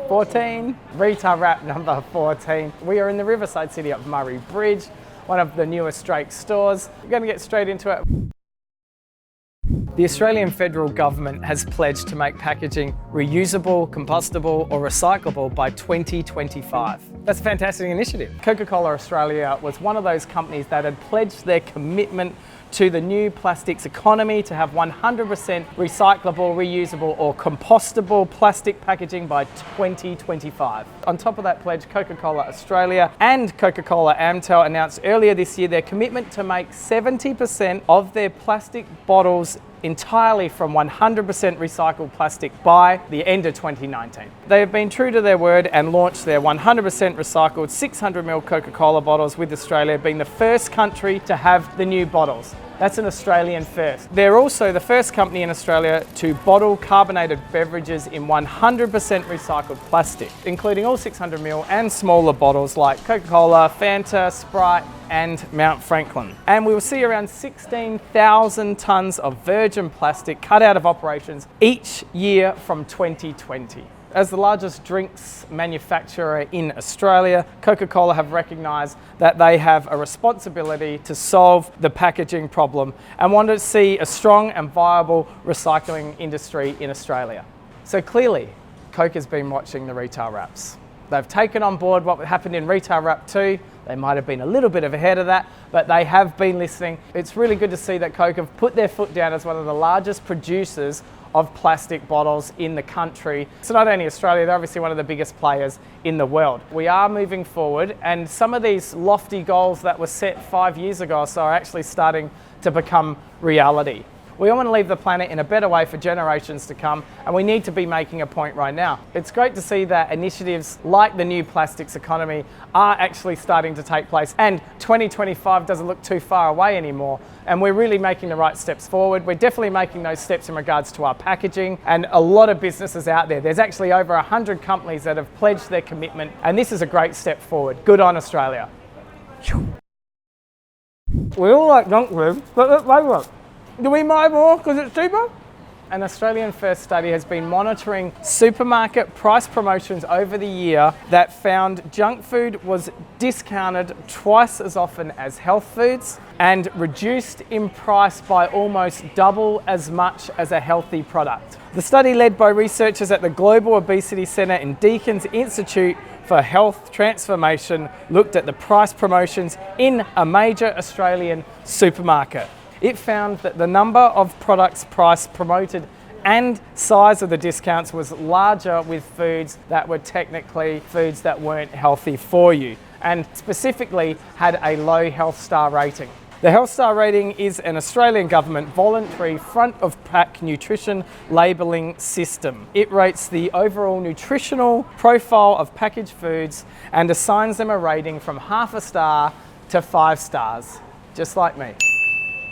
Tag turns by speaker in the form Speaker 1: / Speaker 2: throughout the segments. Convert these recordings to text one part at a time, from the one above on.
Speaker 1: 14, retail wrap number 14. We are in the riverside city of Murray Bridge, one of the newest Drake stores. We're going to get straight into it. The Australian federal government has pledged to make packaging reusable, compostable or recyclable by 2025. That's a fantastic initiative. Coca-Cola Australia was one of those companies that had pledged their commitment to the new plastics economy to have 100% recyclable, reusable or compostable plastic packaging by 2025. On top of that pledge, Coca-Cola Australia and Coca-Cola Amatil announced earlier this year their commitment to make 70% of their plastic bottles entirely from 100% recycled plastic by the end of 2019. They have been true to their word and launched their 100% recycled 600ml Coca-Cola bottles, with Australia being the first country to have the new bottles. That's an Australian first. They're also the first company in Australia to bottle carbonated beverages in 100% recycled plastic, including all 600ml and smaller bottles like Coca-Cola, Fanta, Sprite, and Mount Franklin. And we will see around 16,000 tonnes of virgin plastic cut out of operations each year from 2020. As the largest drinks manufacturer in Australia, Coca-Cola have recognised that they have a responsibility to solve the packaging problem and want to see a strong and viable recycling industry in Australia. So clearly, Coke has been watching the retail wraps. They've taken on board what happened in retail wrap 2. They might have been a little bit ahead of that, but they have been listening. It's really good to see that Coke have put their foot down as one of the largest producers of plastic bottles in the country. So not only Australia, they're obviously one of the biggest players in the world. We are moving forward, and some of these lofty goals that were set 5 years ago or so are actually starting to become reality. We all want to leave the planet in a better way for generations to come, and we need to be making a point right now. It's great to see that initiatives like the new plastics economy are actually starting to take place, and 2025 doesn't look too far away anymore, and we're really making the right steps forward. We're definitely making those steps in regards to our packaging, and a lot of businesses out there. There's actually over 100 companies that have pledged their commitment, and this is a great step forward. Good on Australia. We all like junk food, but let's make one. Do we buy more because it's cheaper? An Australian first study has been monitoring supermarket price promotions over the year that found junk food was discounted twice as often as health foods and reduced in price by almost double as much as a healthy product. The study, led by researchers at the Global Obesity Centre and Deakin's Institute for Health Transformation, looked at the price promotions in a major Australian supermarket. It found that the number of products priced promoted and size of the discounts was larger with foods that were technically foods that weren't healthy for you, and specifically had a low health star rating. The health star rating is an Australian government voluntary front of pack nutrition labelling system. It rates the overall nutritional profile of packaged foods and assigns them a rating from 0.5 star to 5 stars, just like me.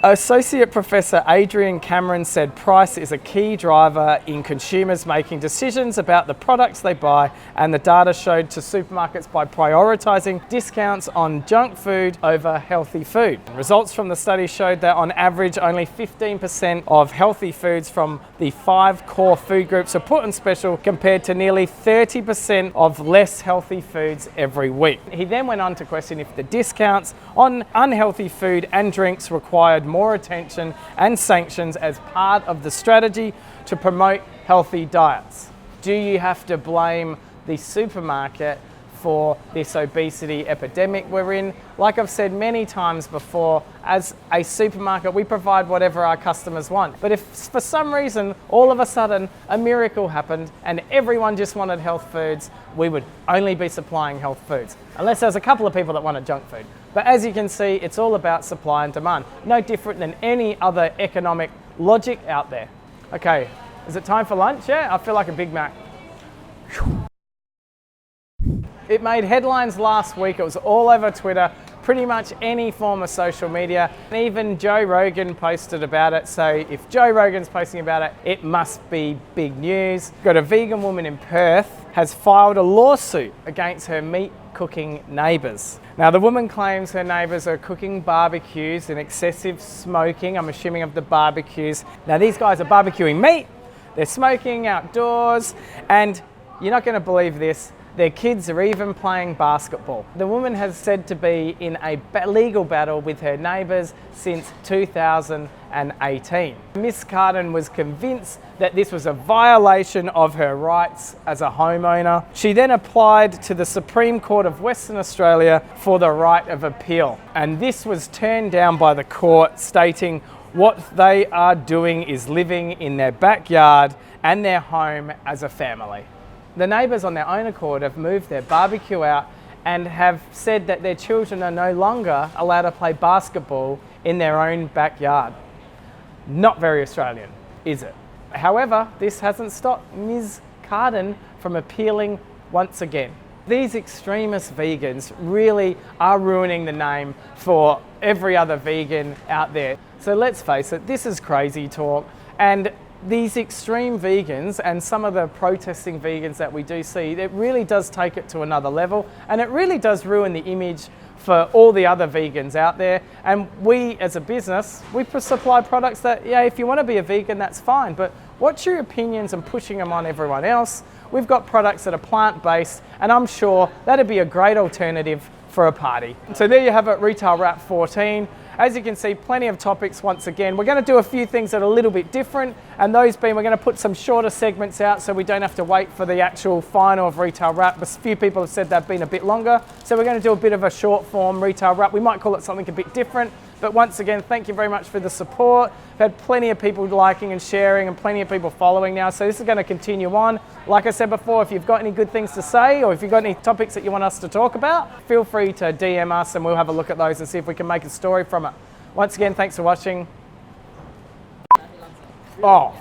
Speaker 1: Associate Professor Adrian Cameron said price is a key driver in consumers making decisions about the products they buy, and the data showed to supermarkets by prioritising discounts on junk food over healthy food. Results from the study showed that on average only 15% of healthy foods from the 5 core food groups are put on special, compared to nearly 30% of less healthy foods every week. He then went on to question if the discounts on unhealthy food and drinks required more attention and sanctions as part of the strategy to promote healthy diets. Do you have to blame the supermarket for this obesity epidemic we're in? Like I've said many times before, as a supermarket, we provide whatever our customers want. But if for some reason, all of a sudden, a miracle happened and everyone just wanted health foods, we would only be supplying health foods, unless there's a couple of people that wanted junk food. But as you can see, it's all about supply and demand. No different than any other economic logic out there. Okay, is it time for lunch? Yeah, I feel like a Big Mac. It made headlines last week. It was all over Twitter, pretty much any form of social media. And even Joe Rogan posted about it. So if Joe Rogan's posting about it, it must be big news. Got a vegan woman in Perth has filed a lawsuit against her meat cooking neighbours. Now, the woman claims her neighbours are cooking barbecues and excessive smoking, I'm assuming, of the barbecues. Now, these guys are barbecuing meat, they're smoking outdoors, and You're not going to believe this. Their kids are even playing basketball. The woman has said to be in a legal battle with her neighbours since 2018. Miss Carden was convinced that this was a violation of her rights as a homeowner. She then applied to the Supreme Court of Western Australia for the right of appeal. And this was turned down by the court, stating what they are doing is living in their backyard and their home as a family. The neighbours on their own accord have moved their barbecue out and have said that their children are no longer allowed to play basketball in their own backyard. Not very Australian, is it? However, this hasn't stopped Ms. Carden from appealing once again. These extremist vegans really are ruining the name for every other vegan out there. So let's face it, this is crazy talk, and these extreme vegans and some of the protesting vegans that we do see, it really does take it to another level, and it really does ruin the image for all the other vegans out there. And we as a business, we supply products that, yeah, if you want to be a vegan, that's fine, but what's your opinions and pushing them on everyone else? We've got products that are plant-based, and I'm sure that'd be a great alternative for a party. So there you have it, Retail Wrap 14. As you can see, plenty of topics once again. We're going to do a few things that are a little bit different, and those being, we're going to put some shorter segments out so we don't have to wait for the actual final of Retail Wrap. A few people have said they've been a bit longer, so we're going to do a bit of a short form Retail Wrap. We might call it something a bit different, but once again, thank you very much for the support. We've had plenty of people liking and sharing and plenty of people following now, so this is going to continue on. Like I said before, if you've got any good things to say, or if you've got any topics that you want us to talk about, feel free to DM us and we'll have a look at those and see if we can make a story from it. Once again, thanks for watching. Oh.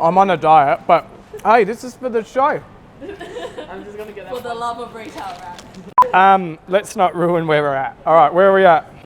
Speaker 1: I'm on a diet, but hey, this is for the show.
Speaker 2: I'm just gonna get that for the love of Retail Wrap.
Speaker 1: Let's not ruin where we're at. All right, where are we at?